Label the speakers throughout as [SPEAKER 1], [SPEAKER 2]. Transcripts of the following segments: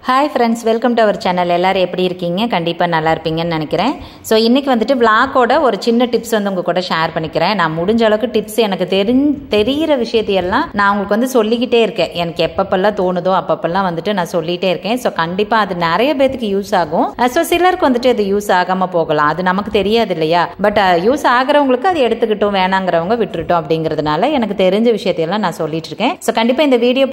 [SPEAKER 1] Hi friends, welcome to our channel. எல்லோரும் எப்படி இருக்கீங்க? கண்டிப்பாக நல்லா இருப்பீங்கன்னு நினைக்கிறேன். ஸோ இன்றைக்கி வந்துட்டு விளாக்கோட ஒரு சின்ன டிப்ஸ் வந்து உங்கள் கூட ஷேர் பண்ணிக்கிறேன். நான் முடிஞ்ச அளவுக்கு டிப்ஸ் எனக்கு தெரிகிற விஷயத்தையெல்லாம் நான் உங்களுக்கு வந்து சொல்லிக்கிட்டே இருக்கேன். எனக்கு எப்பப்பெல்லாம் தோணுதோ அப்பப்பெல்லாம் வந்துட்டு நான் சொல்லிகிட்டே இருக்கேன். ஸோ கண்டிப்பாக அது நிறைய பேருக்கு யூஸ் ஆகும். ஸோ சிலருக்கு வந்துட்டு அது யூஸ் ஆகாமல் போகலாம், அது நமக்கு தெரியாது இல்லையா? பட் யூஸ் ஆகிறவங்களுக்கு அது எடுத்துக்கிட்டோம், வேணாங்கிறவங்க விட்டுட்டோம். அப்படிங்கிறதுனால எனக்கு தெரிஞ்ச விஷயத்தையெல்லாம் நான் சொல்லிட்டு இருக்கேன். ஸோ கண்டிப்பாக இந்த வீடியோ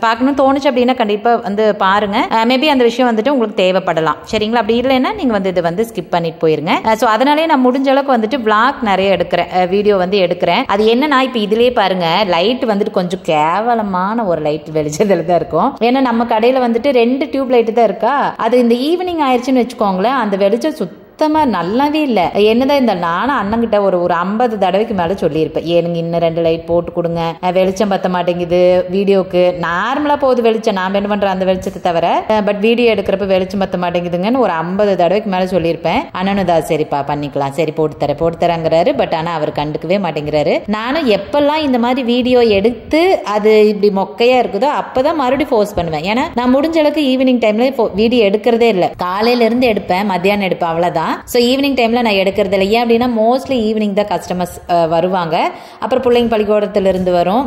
[SPEAKER 1] பார்க்கணும்னு தோணுச்சு அப்படின்னா கண்டிப்பாக வந்து பாருங்க. மேபி அந்த விஷயம் வந்துட்டு உங்களுக்கு தேவைப்படலாம், சரிங்களா? அப்படி இல்லைன்னா நீங்க வந்து இதை வந்து ஸ்கிப் பண்ணிட்டு போயிருங்க. ஸோ அதனாலே நான் முடிஞ்ச அளவுக்கு வந்துட்டு vlog நிறைய எடுக்கிறேன், வீடியோ வந்து எடுக்கிறேன். அது என்னன்னா, இப்போ இதுலயே பாருங்க, லைட் வந்துட்டு கொஞ்சம் கேவலமான ஒரு லைட் வெளிச்சத்துல தான் இருக்கும். ஏன்னா நம்ம கடையில வந்துட்டு 2 டியூப் லைட் தான் இருக்கா. அது இந்த ஈவினிங் ஆயிடுச்சுன்னு வச்சுக்கோங்களேன், அந்த வெளிச்சம் சுத்தமா நல்லாவே இல்லை. என்னதான் இந்த நானும் அண்ணங்கிட்ட ஒரு 50 தடவைக்கு மேல சொல்லியிருப்பேன், எனக்கு இன்னும் 2 லைட் போட்டு கொடுங்க, வெளிச்சம் பத்த மாட்டேங்குது வீடியோக்கு. நார்மலா போகுது வெளிச்சம், நான் என்ன பண்றேன் அந்த வெளிச்சத்தை தவிர, பட் வீடியோ எடுக்கிறப்ப வெளிச்சம் பத்த மாட்டேங்குதுங்கன்னு ஒரு 50 தடவைக்கு மேல சொல்லியிருப்பேன். அண்ணனுதா சரிப்பா பண்ணிக்கலாம், சரி போட்டு தரங்கிறாரு. பட் ஆனா அவர் கண்டுக்கவே மாட்டேங்கிறாரு. நானும் எப்பெல்லாம் இந்த மாதிரி வீடியோ எடுத்து அது இப்படி மொக்கையா இருக்குதோ அப்பதான் மறுபடியும் ஃபோர்ஸ் பண்ணுவேன். ஏன்னா நான் முடிஞ்ச அளவுக்கு ஈவினிங் டைம்ல வீடியோ எடுக்கிறதே இல்லை. காலையில இருந்து எடுப்பேன், மத்தியானம் எடுப்பேன், அவ்வளவுதான். ஸோ ஈவினிங் டைம்ல நான் எடுக்கிறது இல்லை. ஏன் அப்படின்னா மோஸ்ட்லி ஈவினிங் தான் கஸ்டமர்ஸ் வருவாங்க. அப்புறம் பிள்ளைங்க பள்ளிக்கூடத்துல இருந்து வரும்,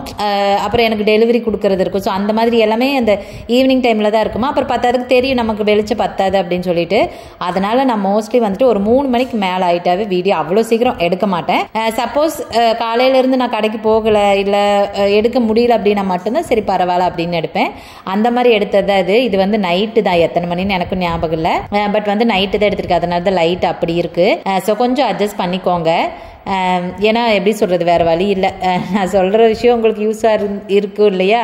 [SPEAKER 1] அப்புறம் எனக்கு டெலிவரி கொடுக்கறது இருக்கும். ஸோ அந்த மாதிரி எல்லாமே அந்த ஈவினிங் டைம்ல தான் இருக்குமா. அப்புறம் பத்தாதுக்கு தெரியும் நமக்கு வெளிச்சம் பத்தாது அப்படின்னு சொல்லிட்டு, அதனால நான் மோஸ்ட்லி வந்துட்டு ஒரு 3 மணிக்கு மேலே ஆயிட்டாவே வீடியோ அவ்வளோ சீக்கிரம் எடுக்க மாட்டேன். சப்போஸ் காலையில இருந்து நான் கடைக்கு போகல, இல்லை எடுக்க முடியல அப்படின்னா மட்டும்தான் சரி பரவாயில்ல அப்படின்னு எடுப்பேன். அந்த மாதிரி எடுத்தது இது வந்து நைட்டு தான். எத்தனை மணின்னு எனக்கு ஞாபகம் இல்லை, பட் வந்து நைட்டு தான் எடுத்திருக்கேன். அதனால தான் லைட் அப்படி இருக்கு. ஸோ கொஞ்சம் அட்ஜஸ்ட் பண்ணிக்கோங்க. ஏன்னா எப்படி சொல்றது, வேற வழி இல்லை. நான் சொல்ற விஷயம் உங்களுக்கு யூஸா இருக்கும் இல்லையா?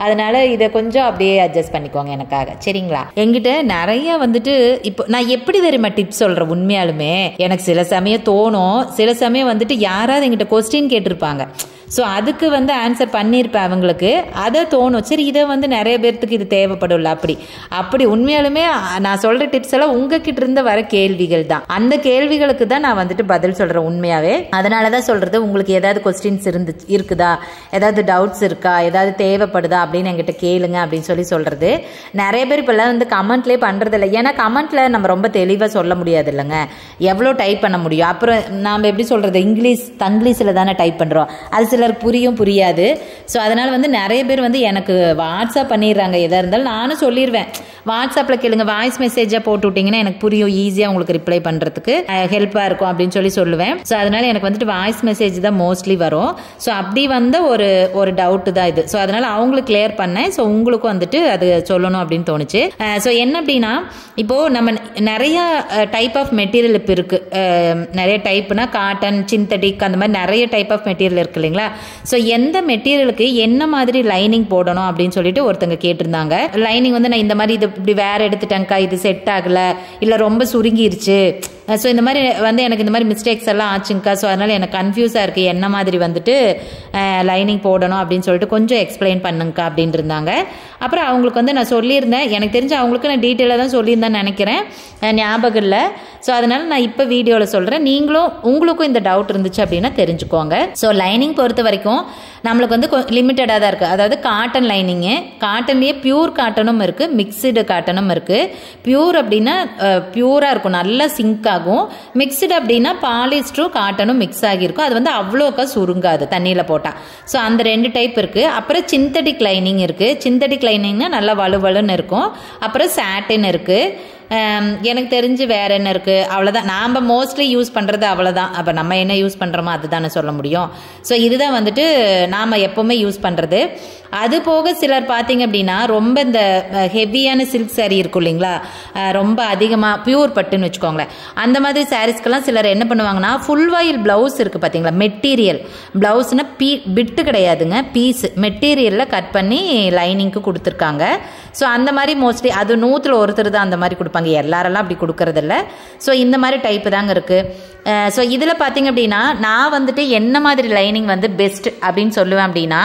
[SPEAKER 1] அதனால இதை கொஞ்சம் அப்படியே அட்ஜஸ்ட் பண்ணிக்கோங்க எனக்காக, சரிங்களா? என்கிட்ட நிறைய வந்துட்டு இப்போ நான் எப்படி தெரியுமா டிப்ஸ் சொல்றேன். உண்மையாலுமே எனக்கு சில சமயம் தோணும், சில சமயம் வந்துட்டு யாராவது என்கிட்ட கொஸ்டின் கேட்டிருப்பாங்க. ஸோ அதுக்கு வந்து ஆன்சர் பண்ணியிருப்பேன் அவங்களுக்கு. அதை தோணும், சரி இதை வந்து நிறைய பேர்த்துக்கு இது தேவைப்படும்ல. அப்படி உண்மையாலுமே நான் சொல்கிற டிப்ஸ் எல்லாம் உங்ககிட்ட இருந்து வர கேள்விகள் தான். அந்த கேள்விகளுக்கு தான் நான் வந்துட்டு பதில் சொல்கிறேன் உண்மையாகவே. அதனால தான் சொல்கிறது, உங்களுக்கு ஏதாவது கொஸ்டின்ஸ் இருக்குதா, ஏதாவது டவுட்ஸ் இருக்கா, ஏதாவது தேவைப்படுதா அப்படின்னு என்கிட்ட கேளுங்க அப்படின்னு சொல்கிறது. நிறைய பேர் இப்போல்லாம் வந்து கமெண்ட்லேயே பண்ணுறதில்ல. ஏன்னா கமெண்ட்டில் நம்ம ரொம்ப தெளிவாக சொல்ல முடியாது இல்லைங்க, எவ்வளோ டைப் பண்ண முடியும். அப்புறம் நாம் எப்படி சொல்கிறது, தங்கிலீஷில் தானே டைப் பண்ணுறோம், அது சிலருக்கு புரியாது. ஸோ அதனால் வந்து நிறைய பேர் வந்து எனக்கு வாட்ஸ்அப் பண்ணிடுறாங்க. எதாக இருந்தாலும் நானும் சொல்லிடுவேன், வாட்ஸ்அப்பில் கேளுங்க, வாய்ஸ் மெசேஜாக போட்டு விட்டிங்கன்னா எனக்கு புரியும், ஈஸியாக உங்களுக்கு ரிப்ளை பண்ணுறதுக்கு ஹெல்ப்பாக இருக்கும் அப்படின்னு சொல்லுவேன். ஸோ அதனால் எனக்கு வந்துட்டு வாய்ஸ் மெசேஜ் தான் மோஸ்ட்லி வரும். ஸோ அப்படி வந்த ஒரு டவுட்டு தான் இது. ஸோ அதனால் அவங்களுக்கு கிளியர் பண்ணேன். ஸோ உங்களுக்கும் வந்துட்டு அது சொல்லணும் அப்படின்னு தோணுச்சு. ஸோ என்ன அப்படின்னா, இப்போது நம்ம நிறைய டைப் ஆஃப் மெட்டீரியல் இப்போ இருக்குது. நிறைய டைப்னா காட்டன், சிந்தட்டிக், அந்த மாதிரி நிறைய டைப் ஆஃப் மெட்டீரியல் இருக்குது இல்லைங்களா? ஸோ எந்த மெட்டீரியலுக்கு என்ன மாதிரி லைனிங் போடணும் அப்படின்னு சொல்லிட்டு ஒருத்தங்க கேட்டிருந்தாங்க. லைனிங் வந்து நான் இந்த மாதிரி இது இப்படி வேற எடுத்துட்டேங்க்கா, இது செட் ஆகலை, இல்லை ரொம்ப சுருங்கிருச்சு, ஸோ இந்த மாதிரி வந்து எனக்கு இந்த மாதிரி மிஸ்டேக்ஸ் எல்லாம் ஆச்சுங்க்கா, ஸோ அதனால் எனக்கு கன்ஃபியூஸாக இருக்குது, என்ன மாதிரி வந்துட்டு லைனிங் போடணும் அப்படின்னு சொல்லிட்டு கொஞ்சம் எக்ஸ்பிளைன் பண்ணுங்கக்கா அப்படின்னு இருந்தாங்க. அப்புறம் அவங்களுக்கு வந்து நான் சொல்லியிருந்தேன், எனக்கு தெரிஞ்சு அவங்களுக்கு நான் டீட்டெயிலாக தான் சொல்லியிருந்தேன்னு நினைக்கிறேன், ஞாபகம் இல்லை. ஸோ அதனால் நான் இப்போ வீடியோவில் சொல்கிறேன், உங்களுக்கும் இந்த டவுட் இருந்துச்சு அப்படின்னா தெரிஞ்சுக்கோங்க. ஸோ லைனிங் பொறுத்த வரைக்கும் நம்மளுக்கு வந்து லிமிட்டடாக தான் இருக்குது. அதாவது காட்டன் லைனிங்கு, காட்டன்லேயே பியூர் காட்டனும் இருக்குது, மிக்சடு காட்டனும் இருக்குது. பியூர் அப்படின்னா பியூராக இருக்கும், நல்லா சிங்க் ஆகும். மிக்சடு அப்படின்னா பாலிஸ்டரும் காட்டனும் மிக்ஸ் ஆகியிருக்கும், அது வந்து அவ்வளோக்கா சுருங்காது தண்ணியில் போட்டால். ஸோ அந்த 2 டைப் இருக்குது. அப்புறம் சிந்தட்டிக் லைனிங் இருக்குது. சிந்தட்டிக் லைனிங்னா நல்லா வலுவலுன்னு இருக்கும். அப்புறம் சாட்டின் இருக்குது. எனக்கு தெரிஞ்சு வேற என்ன இருக்குது, அவ்வளோதான். நாம் மோஸ்ட்லி யூஸ் பண்ணுறது அவ்வளோதான். அப்போ நம்ம என்ன யூஸ் பண்ணுறோமோ அதுதானே சொல்ல முடியும். ஸோ இதுதான் வந்துட்டு நாம் எப்போவுமே யூஸ் பண்ணுறது. அது போக சிலர் பார்த்தீங்க அப்படின்னா ரொம்ப இந்த ஹெவியான சில்க் சாரீ இருக்கும் இல்லைங்களா, ரொம்ப அதிகமாக பியூர் பட்டுன்னு வச்சுக்கோங்களேன், அந்த மாதிரி சாரீஸ்க்கெல்லாம் சிலர் என்ன பண்ணுவாங்கன்னா, ஃபுல் வாயில் ப்ளவுஸ் இருக்குது பார்த்தீங்களா, மெட்டீரியல் ப்ளவுஸ்னா பிட்டு கிடையாதுங்க, பீஸ் மெட்டீரியலில் கட் பண்ணி லைனிங்க்கு கொடுத்துருக்காங்க. ஸோ அந்த மாதிரி மோஸ்ட்லி அது 100ல் ஒருத்தர் தான் அந்த மாதிரி கொடுப்பாங்க, எல்லாரெல்லாம் அப்படி கொடுக்கறதில்ல. ஸோ இந்த மாதிரி டைப்பு தாங்க இருக்குது. ஸோ இதில் பார்த்தீங்க அப்படின்னா நான் வந்துட்டு என்ன மாதிரி லைனிங் வந்து பெஸ்ட் அப்படின்னு சொல்லுவேன் அப்படின்னா,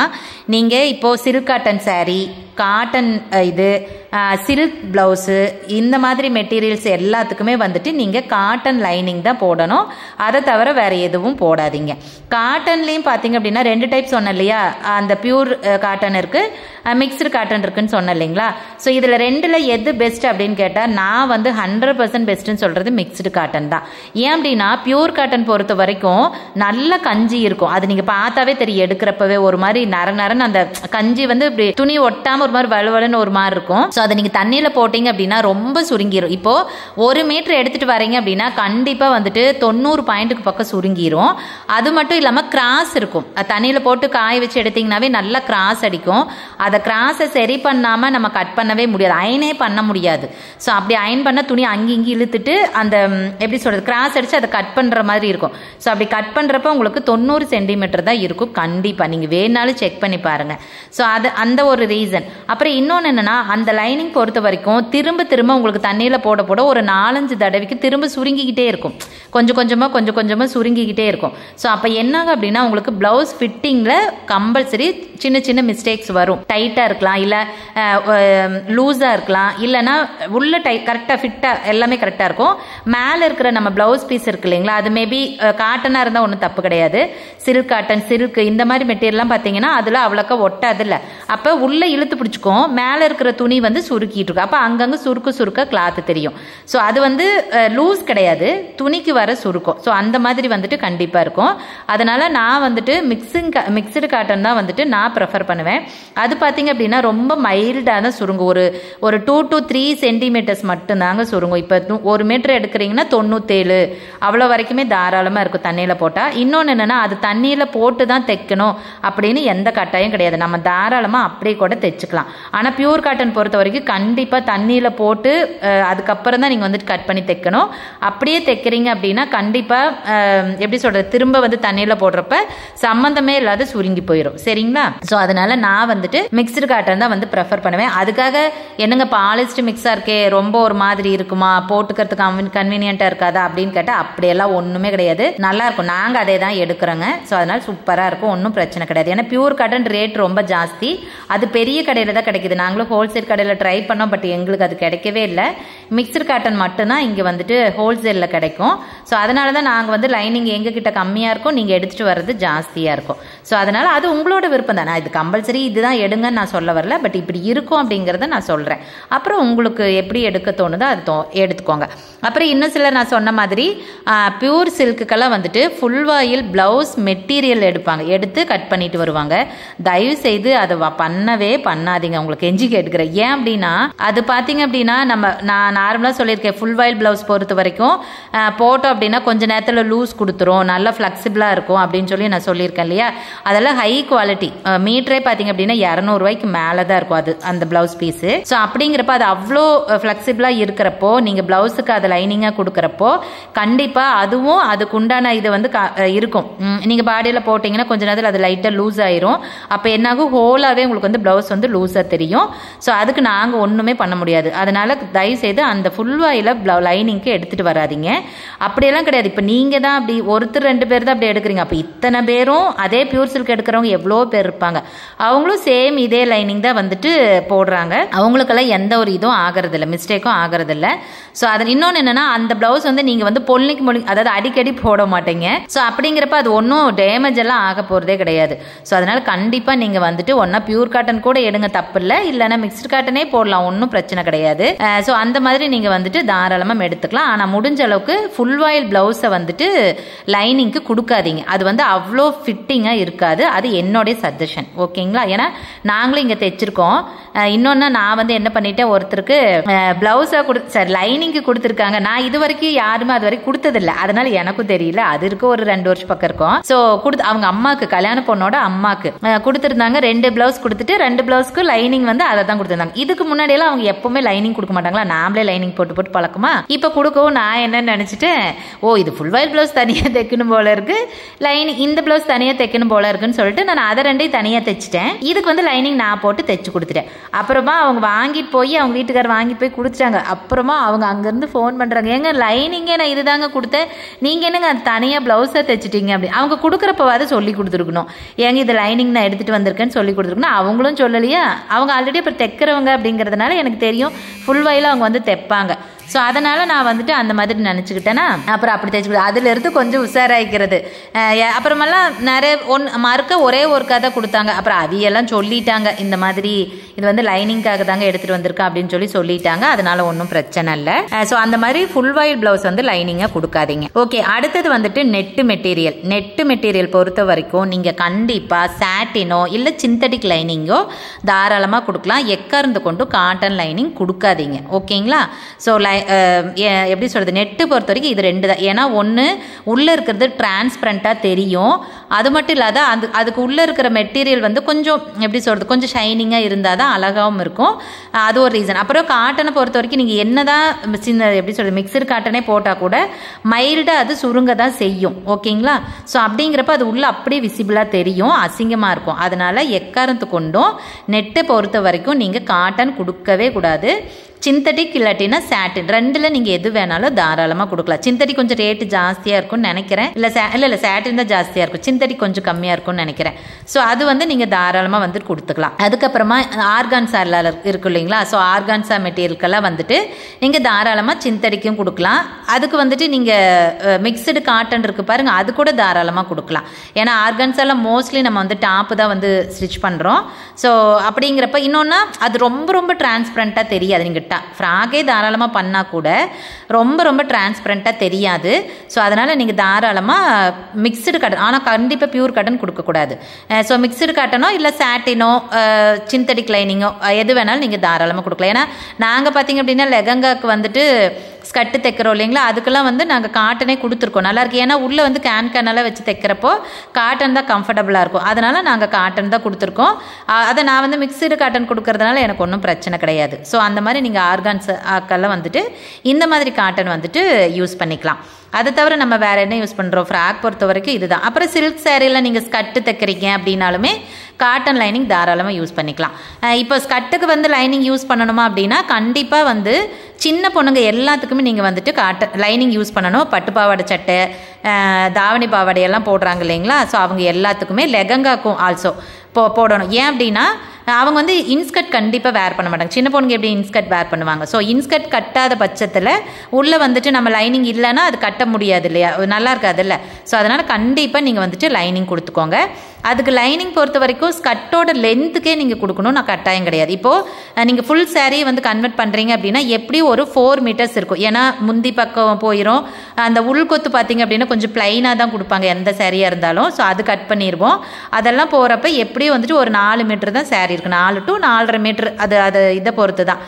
[SPEAKER 1] நீங்கள் இப்போது சில்க் காட்டன் சாரீ, காட்டன் இது சில்க் ப்ளவுஸு இந்த மாதிரி மெட்டீரியல்ஸ் எல்லாத்துக்குமே வந்துட்டு நீங்கள் காட்டன் லைனிங் தான் போடணும். அதை தவிர வேறு எதுவும் போடாதீங்க. காட்டன்லேயும் பார்த்தீங்க அப்படின்னா 2 டைப் சொன்னேன் இல்லையா, அந்த பியூர் காட்டன் இருக்குது, மிக்ஸ்டு காட்டன் இருக்குன்னு சொன்னேன் இல்லைங்களா. ஸோ இதில் 2ல் எது பெஸ்ட் அப்படின்னு கேட்டால் நான் வந்து 100% பெஸ்ட்டுன்னு சொல்கிறது மிக்ஸ்டு காட்டன் தான். ஏன் அப்படின்னா பியூர் காட்டன் பொறுத்த வரைக்கும் நல்ல கஞ்சி இருக்கும். அது நீங்கள் பார்த்தாவே தெரியும், எடுக்கிறப்பவே ஒரு மாதிரி நரன்னு அந்த கஞ்சி வந்து இப்படி துணி ஒட்டாமல் ஒரு மாதிரி வலுவலுன்னு ஒரு மாதிரி இருக்கும். ஸோ அதை நீங்கள் தண்ணியில் போட்டிங்க அப்படின்னா ரொம்ப சுருங்கிடும். இப்போது 1 மீட்டர் எடுத்துகிட்டு வரீங்க அப்படின்னா கண்டிப்பாக வந்துட்டு 90 பாயிண்ட்டுக்கு பக்கம் சுருங்கிடும். அது மட்டும் இல்லாமல் கிராஸ் இருக்கும். தண்ணியில் போட்டு காய வச்சு எடுத்திங்கனாவே நல்லா கிராஸ் அடிக்கும். அதை கிராஸை சரி பண்ணாமல் நம்ம கட் பண்ணவே முடியாது, அயனே பண்ண முடியாது. ஸோ அப்படி அயன் பண்ண துணி அங்கி இழுத்துட்டு அந்த எப்படி சொல்கிறது கிராஸ் அடித்து அதை கட் பண்ணுற மாதிரி இருக்கும். ஸோ அப்படி கட் பண்ணுறப்ப உங்களுக்கு 90 சென்டிமீட்டர் தான் இருக்கும். கண்டிப்பாக நீங்கள் வேணாலும் செக் பண்ணி பாருங்கள். ஸோ அது அந்த ஒரு ரீசன். அப்புறம் இன்னொன்று என்னென்னா அந்த லைனிங் பொறுத்த வரைக்கும் திரும்ப உங்களுக்கு தண்ணியில் போட போட ஒரு 4-5 தடவைக்கு திரும்ப சுருங்கிக்கிட்டே இருக்கும். கொஞ்சம் கொஞ்சமாக சுருங்கிக்கிட்டே இருக்கும். ஸோ அப்போ என்னாங்க அப்படின்னா உங்களுக்கு ப்ளவுஸ் ஃபிட்டிங்கில் கம்பல்சரி சின்ன மிஸ்டேக்ஸ் வரும். டைட்டாக இருக்கலாம், இல்லை லூஸாக இருக்கலாம், இல்லைனா உள்ள கரெக்டாக ஃபிட்டாக எல்லாமே கரெக்டாக இருக்கும். மேலே இருக்கிற நம்ம ப்ளவுஸ் பீஸ் இருக்கு இல்லைங்களா, அது மேபி காட்டனாக இருந்தால் ஒன்றும் தப்பு கிடையாது. சில்க் காட்டன், சில்க் இந்த மாதிரி மெட்டீரியல்லாம் பார்த்தீங்கன்னா அதில் அவ்வளோக்கா ஒட்டாதில்லை. அப்போ உள்ளே இழுத்து பிடிச்சிக்கும், மேலே இருக்கிற துணி வந்து சுருக்கிட்டு இருக்கும். அப்போ அங்கங்கே சுருக்க கிளாத்து தெரியும். ஸோ அது வந்து லூஸ் கிடையாது, துணிக்கு வர சுருக்கும். ஸோ அந்த மாதிரி வந்துட்டு கண்டிப்பாக இருக்கும். அதனால் நான் வந்துட்டு மிக்சடு காட்டன் தான் வந்துட்டு நான் ப்ரிஃபர் பண்ணுவேன். அது பார்த்தீங்க அப்படின்னா ரொம்ப மைல்டாக தான் சுருங்கும். ஒரு 2 to 3 சென்டிமீட்டர்ஸ் மட்டும்தாங்க சுருங்கும். இப்போ 1 மீட்டர் எடுக்கிறீங்கன்னா 97 அவ்வளோ வரைக்குமே தாராளமாக இருக்கும் தண்ணியில் போட்டால். இன்னொன்று என்னென்னா அது தண்ணியில் போட்டு தான் தைக்கணும் அப்படின்னு எந்த கட்டாயம் கிடையாது. நம்ம தாராளமாக அப்படியே கூட தைச்சிக்கலாம். ஆனால் பியூர் காட்டன் பொறுத்த வரைக்கும் கண்டிப்பாக தண்ணியில் போட்டு அதுக்கப்புறம் தான் நீங்கள் வந்துட்டு கட் பண்ணி தைக்கணும். அப்படியே தைக்கிறீங்க அப்படின்னா கண்டிப்பாக எப்படி சொல்கிறது திரும்ப வந்து தண்ணியில் போடுறப்ப சம்மந்தமே இல்லாத சுருங்கி போயிடும். சரிங்களா. ஸோ அதனால நான் வந்துட்டு மிக்சடு காட்டன் தான் வந்து ப்ரிஃபர் பண்ணுவேன். அதுக்காக என்னங்க பாலிஸ்டர் மிக்ஸாக இருக்கே ரொம்ப ஒரு மாதிரி இருக்குமா, போட்டுக்கிறதுக்கு கன்வீனியன்ட்டாக இருக்காதா அப்படின்னு கேட்டால் அப்படியெல்லாம் ஒன்றுமே கிடையாது, நல்லா இருக்கும். நாங்கள் அதே தான் எடுக்கிறோங்க. ஸோ அதனால சூப்பராக இருக்கும், ஒன்றும் பிரச்சனை கிடையாது. ஏன்னா பியூர் காட்டன் ரேட் ரொம்ப ஜாஸ்தி, அது பெரிய கடையில் தான் கிடைக்குது. நாங்களும் ஹோல்சேல் கடையில் ட்ரை பண்ணோம், பட் எங்களுக்கு அது கிடைக்கவே இல்லை. மிக்சடு காட்டன் மட்டும்தான் இங்கே வந்துட்டு ஹோல்சேலில் கிடைக்கும். ஸோ அதனால தான் நாங்கள் வந்து லைனிங் எங்ககிட்ட கம்மியாக இருக்கும், நீங்கள் எடுத்துகிட்டு வர்றது ஜாஸ்தியாக இருக்கும். ஸோ அதனால் அது உங்களோட விருப்பம் தான். நான் இது கம்பல்சரி இதுதான் எடுங்கன்னு நான் சொல்ல வரல, பட் இப்படி இருக்கும் அப்படிங்கிறத நான் சொல்கிறேன். அப்புறம் உங்களுக்கு எப்படி எடுக்க தோணுதோ அது எடுத்துக்கோங்க. அப்புறம் இன்னும் சிலர் நான் சொன்ன மாதிரி பியூர் சில்க்குக்கெல்லாம் வந்துட்டு ஃபுல் வாயில் ப்ளவுஸ் மெட்டீரியல் எடுத்து கட் பண்ணிட்டு வருவாங்க. தயவு செய்து அதை பண்ணவே பண்ணாதீங்க, உங்களுக்கு கெஞ்சி கேட்டுக்கிறேன். ஏன் அப்படின்னா அது பார்த்தீங்க அப்படின்னா நான் நார்மலாக சொல்லியிருக்கேன், ஃபுல் வாயில் ப்ளவுஸ் பொறுத்த வரைக்கும் போட்டோம் அப்படின்னா கொஞ்ச நேரத்தில் லூஸ் கொடுத்துரும், நல்லா ஃப்ளெக்சிபிளாக இருக்கும் அப்படின்னு சொல்லி நான் சொல்லியிருக்கேன் இல்லையா. அதெல்லாம் ஹை குவாலிட்டி மீட்டரே பார்த்தீங்க அப்படின்னா 200 ரூபாய்க்கு மேலே தான் இருக்கும் அது அந்த ப்ளவுஸ் பீஸு. ஸோ அப்படிங்கிறப்ப அது அவ்வளோ ஃப்ளெக்சிபிளாக இருக்கிறப்போ நீங்கள் ப்ளவுஸுக்கு அதை லைனிங்காக கொடுக்குறப்போ கண்டிப்பாக அதுவும் அதுக்கு உண்டான இது வந்து இருக்கும். நீங்கள் பாடியில் போட்டிங்கன்னா கொஞ்ச நேரத்தில் அது லைட்டாக லூஸ் ஆயிரும். அப்போ என்னாகும், ஹோலாகவே உங்களுக்கு வந்து ப்ளவுஸ் வந்து லூஸாக தெரியும். ஸோ அதுக்கு நாங்கள் ஒன்றுமே பண்ண முடியாது. அதனால தயவுசெய்து அந்த ஃபுல் வாயில் லைனிங்க்கு எடுத்துகிட்டு வராதிங்க. அப்படியெல்லாம் கிடையாது. இப்போ நீங்கள் தான் அப்படி 1-2 பேர் தான் அப்படி எடுக்கிறீங்க. அப்போ இத்தனை பேரும் அதே பியூர் சில்க் எடுக்கிறவங்க எவ்வளோ பேர் இருப்பாங்க, அவங்களும் சேம் இதே லைனிங் தான் வந்துட்டு போடுறாங்க. அவங்களுக்கெல்லாம் எந்த ஒரு இதுவும் ஆகிறதில்ல, மிஸ்டேக்கும் ஆகிறதில்ல. ஸோ அது இன்னொன்று என்னென்னா அந்த ப்ளவுஸ் வந்து நீங்கள் வந்து பொல்லிக்கு அதாவது அடிக்கடி போட மாட்டீங்க. ஸோ அப்படிங்கிறப்ப அது ஒன்றும் டேமேஜ் எல்லாம் ஆக போகிறதே கிடையாது. ஸோ அதனால் கண்டிப்பாக நீங்கள் வந்துட்டு ஒன்றா பியூர் காட்டன் கூட எடுங்க, தப்பு இல்லை. இல்லைன்னா மிக்ஸ்டு காட்டனே போடலாம், ஒன்றும் பிரச்சனை கிடையாது. ஸோ அந்த மாதிரி நீங்கள் வந்துட்டு தாராளமாக எடுத்துக்கலாம். ஆனால் முடிஞ்ச அளவுக்கு ஃபுல் வாயில் ப்ளவுஸை வந்துட்டு லைனிங்க்கு கொடுக்காதீங்க. அது வந்து அவ்வளோ ஃபிட்டிங்காக இருக்காது. அது என்னுடைய சஜஷன், ஓகேங்களா. ஏன்னா நாங்களும் இங்கே தைச்சிருக்கோம். இன்னொன்று நான் வந்து என்ன பண்ணிட்டேன், ஒருத்தருக்கு ப்ளவுஸாக லைனிங்க்கு கொடுத்துருக்காங்க. நான் இது வரைக்கும் யாருமே அது வரைக்கும் கொடுத்ததில்லை, அதனால எனக்கும் தெரியல. அது இருக்கு ஒரு 2 வருஷம் பக்கம் இருக்கும். ஸோ அவங்க அம்மாவுக்கு, கல்யாண பொண்ணோட அம்மாவுக்கு கொடுத்துருந்தாங்க. 2 ப்ளவுஸ் கொடுத்துட்டு 2 ப்ளவுஸ்க்கு லைனிங் வந்து அதை தான் கொடுத்துருந்தாங்க. இதுக்கு முன்னாடியெல்லாம் அவங்க எப்பவுமே லைனிங் கொடுக்க மாட்டாங்களா, நாமளே லைனிங் போட்டு பழக்கமா. இப்போ கொடுக்கவும் நான் என்ன நினச்சிட்டேன், ஓ இது ஃபுல் வாயில் ப்ளவுஸ் தனியாக தைக்கணும் போல இருக்கு, லைனிங் இந்த ப்ளவுஸ் தனியாக தைக்கணும் போல இருக்குன்னு சொல்லிட்டு நான் அதை 2ஐயும் தனியாக தைச்சிட்டேன். இதுக்கு வந்து லைனிங் நான் போட்டு தைச்சு கொடுத்துட்டேன். அப்புறமா அவங்க வாங்கிட்டு போய் அவங்க வீட்டுக்காரர் வாங்கிட்டு போய் கொடுத்துட்டாங்க. அப்புறமா அவங்க அங்கேருந்து ஃபோன் பண்ணுறாங்க, ஏங்க லைனிங்கே நான் இதுதாங்க கொடுத்தேன், நீங்கள் என்னங்க அது தனியாக ப்ளவுஸாக தைச்சிட்டீங்க அப்படி. அவங்க கொடுக்குறப்பவாது சொல்லி கொடுத்துருக்கணும், ஏங்க இது லைனிங் நான் எடுத்துகிட்டு வந்திருக்கேன்னு சொல்லி கொடுத்துருக்கணும். அவங்களும் சொல்லலையா, அவங்க ஆல்ரெடி இப்போ தைக்கிறவங்க அப்படிங்கிறதுனால எனக்கு தெரியும் ஃபுல் வாயில் அவங்க வந்து தைப்பாங்க. ஸோ அதனால் நான் வந்துட்டு அந்த மாதிரி நினச்சிக்கிட்டேன்னா அப்புறம் அப்படி தைச்சி அதிலிருந்து கொஞ்சம் உஷாராயிக்கிறது. அப்புறமெல்லாம் நிறைய மறுக்க ஒரே ஒரு கதை கொடுத்தாங்க. அப்புறம் அவியெல்லாம் சொல்லிட்டாங்க, இந்த மாதிரி இது வந்து லைனிங்காக தாங்க எடுத்துகிட்டு வந்திருக்கேன் அப்படின்னு சொல்லிட்டாங்க. அதனால ஒன்றும் பிரச்சனை இல்லை. ஸோ அந்த மாதிரி ஃபுல் வாயில் ப்ளவுஸ் வந்து லைனிங்காக கொடுக்காதீங்க. ஓகே, அடுத்தது வந்துட்டு நெட்டு மெட்டீரியல் பொறுத்த வரைக்கும் நீங்கள் கண்டிப்பாக சாட்டினோ இல்லை சிந்தட்டிக் லைனிங்கோ தாராளமாக கொடுக்கலாம். எக்கார்ந்து கொண்டு காட்டன் லைனிங் கொடுக்காதீங்க. ஓகேங்களா? ஸோ எப்படி சொல்கிறது, நெட்டு பொறுத்த வரைக்கும் இது 2 தான். ஏன்னா ஒன்று உள்ளே இருக்கிறது டிரான்ஸ்பரண்ட்டாக தெரியும். அது மட்டும் இல்லாத அதுக்கு உள்ளே இருக்கிற மெட்டீரியல் வந்து கொஞ்சம் எப்படி சொல்கிறது, கொஞ்சம் ஷைனிங்காக இருந்தால் தான் அழகாகவும் இருக்கும். அது ஒரு ரீசன். அப்புறம் காட்டனை பொறுத்த வரைக்கும் நீங்கள் என்ன தான் எப்படி சொல்கிறது மிக்சர் காட்டனே போட்டால் கூட மைல்டாக அது சுருங்க தான் செய்யும். ஓகேங்களா? ஸோ அப்படிங்கிறப்ப அது உள்ளே அப்படியே விசிபிளாக தெரியும், அசிங்கமாக இருக்கும். அதனால் எக்காரத்து கொண்டும் நெட்டை பொறுத்த வரைக்கும் நீங்கள் காட்டன் கொடுக்கவே கூடாது. சிந்தட்டிக் இல்லாட்டினா சாட்டின், 2ல் நீங்கள் எது வேணாலும் தாராளமாக கொடுக்கலாம். சிந்தட்டிக் கொஞ்சம் ரேட்டு ஜாஸ்தியாக இருக்கும்னு நினைக்கிறேன். இல்லை சாட்டின் தான் ஜாஸ்தியாக இருக்கும், சிந்தட்டிக் கொஞ்சம் கம்மியாக இருக்கும்னு நினைக்கிறேன். ஸோ அது வந்து நீங்கள் தாராளமாக வந்துட்டு கொடுத்துக்கலாம். அதுக்கப்புறமா ஆர்கான்ஸால இருக்கும் இல்லைங்களா? ஸோ ஆர்கான்ஸா மெட்டீரியலுக்கெல்லாம் வந்துட்டு நீங்கள் தாராளமாக சிந்தட்டிக்கும் கொடுக்கலாம். அதுக்கு வந்துட்டு நீங்கள் மிக்சடு காட்டன் இருக்குது பாருங்கள், அது கூட தாராளமாக கொடுக்கலாம். ஏன்னா ஆர்கான்ஸால மோஸ்ட்லி நம்ம வந்து டாப்பு தான் வந்து ஸ்டிச் பண்ணுறோம். ஸோ அப்படிங்கிறப்ப இன்னொன்னா அது ரொம்ப டிரான்ஸ்பரண்ட்டாக தெரியாது. நீங்கள் ஃப்ராகே தாராளமாக பண்ணால் கூட ரொம்ப டிரான்ஸ்பரண்ட்டாக தெரியாது. ஸோ அதனால் நீங்கள் தாராளமாக மிக்சடு காட்டன், ஆனால் கண்டிப்பாக பியூர் காட்டன் கொடுக்கக்கூடாது. ஸோ மிக்சடு காட்டனோ இல்லை சாட்டினோ சிந்தட்டிக் லைனிங்கோ எது வேணாலும் நீங்கள் தாராளமாக கொடுக்கலாம். ஏன்னா நாங்கள் பார்த்தீங்க அப்படின்னா லெகங்காக்கு வந்துட்டு ஸ்கட்டு தைக்கிறோம் இல்லைங்களா, அதுக்கெல்லாம் வந்து நாங்கள் காட்டனே கொடுத்துருக்கோம். நல்லாயிருக்கு. ஏன்னா உள்ளே வந்து கேனெல்லாம் வச்சு தைக்கிறப்போ காட்டன் தான் கம்ஃபர்டபுளாக இருக்கும். அதனால் நாங்கள் காட்டன் தான் கொடுத்துருக்கோம். அதை நான் வந்து மிக்சடு காட்டன் கொடுக்கறதுனால எனக்கு ஒன்றும் பிரச்சனை கிடையாது. ஸோ அந்த மாதிரி நீங்கள் ஆர்கான்ஸ் ஆக்கெல்லாம் வந்துட்டு இந்த மாதிரி காட்டன் வந்துட்டு யூஸ் பண்ணிக்கலாம். அதை தவிர நம்ம வேறு என்ன யூஸ் பண்ணுறோம், ஃப்ராக் பொறுத்த வரைக்கும் இதுதான். அப்புறம் சில்க் சேரீயில் நீங்கள் ஸ்கட்டு தைக்கிறீங்க அப்படின்னாலுமே காட்டன் லைனிங் தாராளமாக யூஸ் பண்ணிக்கலாம். இப்போ ஸ்கட்டுக்கு வந்து லைனிங் யூஸ் பண்ணணுமா அப்படின்னா கண்டிப்பாக வந்து சின்ன பொண்ணுங்க எல்லாத்துக்குமே நீங்கள் வந்துட்டு காட்டன் லைனிங் யூஸ் பண்ணணும். பட்டு பாவாடை சட்டை, தாவணி பாவாடையெல்லாம் போடுறாங்க இல்லைங்களா? ஸோ அவங்க எல்லாத்துக்குமே லெகங்காக்கும் ஆல்சோ போடணும். ஏன் அப்படின்னா அவங்க வந்து இன்ஸ்கர்ட் கண்டிப்பாக வேர் பண்ண மாட்டாங்க. சின்ன பொண்ணுங்க எப்படி இன்ஸ்கர்ட் வேர் பண்ணுவாங்க. ஸோ இன்ஸ்கர்ட் கட்டாத பட்சத்தில் உள்ளே வந்துட்டு நம்ம லைனிங் இல்லைன்னா அது கட்ட முடியாது இல்லையா, நல்லா இருக்காது இல்லை. ஸோ அதனால் கண்டிப்பாக நீங்கள் வந்துட்டு லைனிங் கொடுத்துக்கோங்க. அதுக்கு லைனிங் பொறுத்த வரைக்கும் ஸ்கட்டோட லென்த்துக்கே நீங்கள் கொடுக்கணும், நான் கட்டாயம் கிடையாது. இப்போது நீங்கள் ஃபுல் சாரீ வந்து கன்வெர்ட் பண்ணுறீங்க அப்படின்னா எப்படியும் ஒரு 4 மீட்டர்ஸ் இருக்கும். ஏன்னா முந்தி பக்கம் போயிடும். அந்த உள்கொத்து பார்த்தீங்க அப்படின்னா கொஞ்சம் பிளைனாக தான் கொடுப்பாங்க எந்த சாரியாக இருந்தாலும். ஸோ அது கட் பண்ணிடுவோம். அதெல்லாம் போகிறப்ப எப்படியும் வந்துட்டு ஒரு 4 மீட்டர் தான் சாரீ இருக்குது, 4 to 4.5 மீட்டர். அது இதை பொறுத்து தான்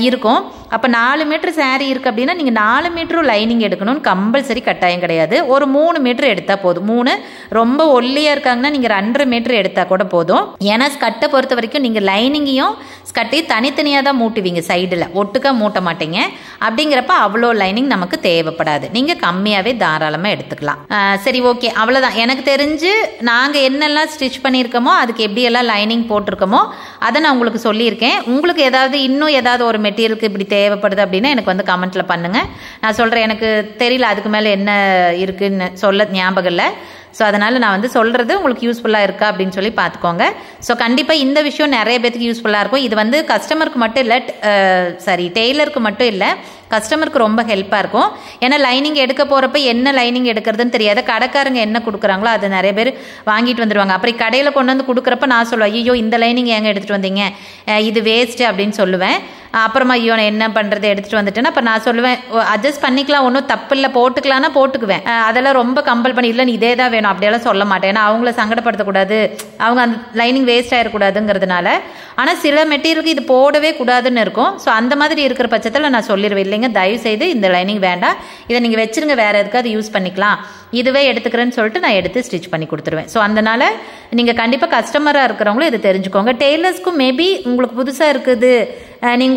[SPEAKER 1] இருக்கும். அப்போ 4 மீட்டர் சாரீ இருக்குது அப்படின்னா நீங்கள் 4 மீட்டரும் லைனிங் எடுக்கணும்னு கம்பல்சரி கட்டாயம் கிடையாது. ஒரு 3 மீட்டர் எடுத்தால் போதும். 3 ரொம்ப ஒல்லியாக இருக்காங்கன்னா நீங்கள் 2.5 மீட்டர் எடுத்தால் கூட போதும். ஏன்னா ஸ்கட்டை பொறுத்த வரைக்கும் நீங்கள் லைனிங்கையும் ஸ்கட்டையும் தனித்தனியாக தான் மூட்டுவீங்க, சைடில் ஒட்டுக்காக மூட்ட மாட்டீங்க. அப்படிங்கிறப்ப அவ்வளோ லைனிங் நமக்கு தேவைப்படாது, நீங்கள் கம்மியாகவே தாராளமாக எடுத்துக்கலாம். சரி, ஓகே, அவ்வளோதான். எனக்கு தெரிஞ்சு நாங்கள் என்னெல்லாம் ஸ்டிச் பண்ணியிருக்கோமோ அதுக்கு எப்படியெல்லாம் லைனிங் போட்டிருக்கோமோ அதை நான் உங்களுக்கு சொல்லியிருக்கேன். உங்களுக்கு இன்னும் ஏதாவது ஒரு மெட்டீரியலுக்கு இப்படி தேவைப்படுது அப்படின்னா எனக்கு வந்து கமெண்ட்டில் பண்ணுங்கள், நான் சொல்கிறேன். எனக்கு தெரியல அதுக்கு மேலே என்ன இருக்குன்னு சொல்ல ஞாபகம் இல்லை. ஸோ அதனால் நான் வந்து சொல்கிறது உங்களுக்கு யூஸ்ஃபுல்லாக இருக்கா அப்படின்னு சொல்லி பார்த்துக்கோங்க. ஸோ கண்டிப்பாக இந்த விஷயம் நிறைய பேருக்கு யூஸ்ஃபுல்லாக இருக்கும். இது வந்து கஸ்டமருக்கு மட்டும் இல்லை, டெய்லருக்கு மட்டும் இல்லை, கஸ்டமருக்கு ரொம்ப ஹெல்ப்பாக இருக்கும். ஏன்னா லைனிங் எடுக்க போகிறப்ப என்ன லைனிங் எடுக்கிறதுன்னு தெரியாது. கடைக்காரங்க என்ன கொடுக்குறாங்களோ அது நிறைய பேர் வாங்கிட்டு வந்துடுவாங்க. அப்புறம் கடையில் கொண்டு வந்து கொடுக்குறப்ப நான் சொல்லுவேன், ஐயோ இந்த லைனிங் ஏங்க எடுத்துகிட்டு வந்தீங்க, இது வேஸ்ட்டு அப்படின்னு சொல்லுவேன். அப்புறமா ஐயோ நான் என்ன பண்ணுறது எடுத்துகிட்டு வந்துட்டேன்னா அப்போ நான் சொல்லுவேன், அட்ஜஸ்ட் பண்ணிக்கலாம், ஒன்றும் தப்பு இல்லை, போட்டுக்கலான்னா போட்டுக்குவேன். அதெல்லாம் ரொம்ப கம்பல் பண்ணி இல்லைன்னு இதே தான் வேணும் அப்படியெல்லாம் சொல்ல மாட்டேன். ஏன்னா அவங்கள சங்கடப்படுத்தக்கூடாது, அவங்க அந்த லைனிங் வேஸ்ட் ஆகிடக்கூடாதுங்கிறதுனால. ஆனால் சில மெட்டீரியலுக்கு இது போடவே கூடாதுன்னு இருக்கும். ஸோ அந்த மாதிரி இருக்கிற பட்சத்தில் நான் சொல்லிடுவேன், இல்லைங்க தயவு செய்து இந்த லைனிங் வேண்டாம், இதை நீங்கள் வச்சுருங்க, வேறு எதுக்காவது யூஸ் பண்ணிக்கலாம், இதுவே எடுத்துக்கிறேன்னு சொல்லிட்டு நான் எடுத்து ஸ்டிச் பண்ணி கொடுத்துருவேன். ஸோ அதனால் நீங்கள் கண்டிப்பாக கஸ்டமராக இருக்கிறவங்களும் இதை தெரிஞ்சுக்கோங்க. டெய்லர்ஸ்க்கும் மேபி உங்களுக்கு புதுசாக இருக்குது,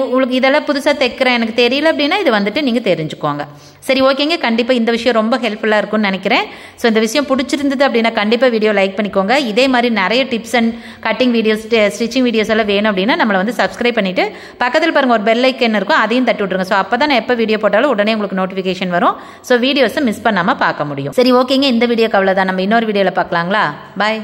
[SPEAKER 1] உங்களுக்கு இதெல்லாம் புதுசாக தைக்கிறேன் எனக்கு தெரியல அப்படின்னா இது வந்துட்டு நீங்கள் தெரிஞ்சுக்கோங்க. சரி, ஓகேங்க. கண்டிப்பாக இந்த விஷயம் ரொம்ப ஹெல்ப்ஃபுல்லாக இருக்கும்னு நினைக்கிறேன். ஸோ இந்த விஷயம் பிடிச்சிருந்தது அப்படின்னா கண்டிப்பாக வீடியோ லைக் பண்ணிக்கோங்க. இதே மாதிரி நிறைய tips and cutting videos, stitching videos எல்லாம் வேணும் அப்படின்னா நம்மளை வந்து சப்ஸ்கிரைப் பண்ணிவிட்டு பக்கத்தில் பாருங்கள் ஒரு பெல் ஐக்கன் இருக்கும், அதையும் தட்டி விட்ருங்க. ஸோ அப்போ தான் நான் எப்போ வீடியோ போட்டாலும் உடனே உங்களுக்கு நோட்டிஃபிகேஷன் வரும். ஸோ வீடியோஸை மிஸ் பண்ணாமல் பார்க்க முடியும். சரி, ஓகேங்க. இந்த வீடியோக்கு அவ்வளோதான். நம்ம இன்னொரு வீடியோவில் பார்க்கலாங்களா? பாய்.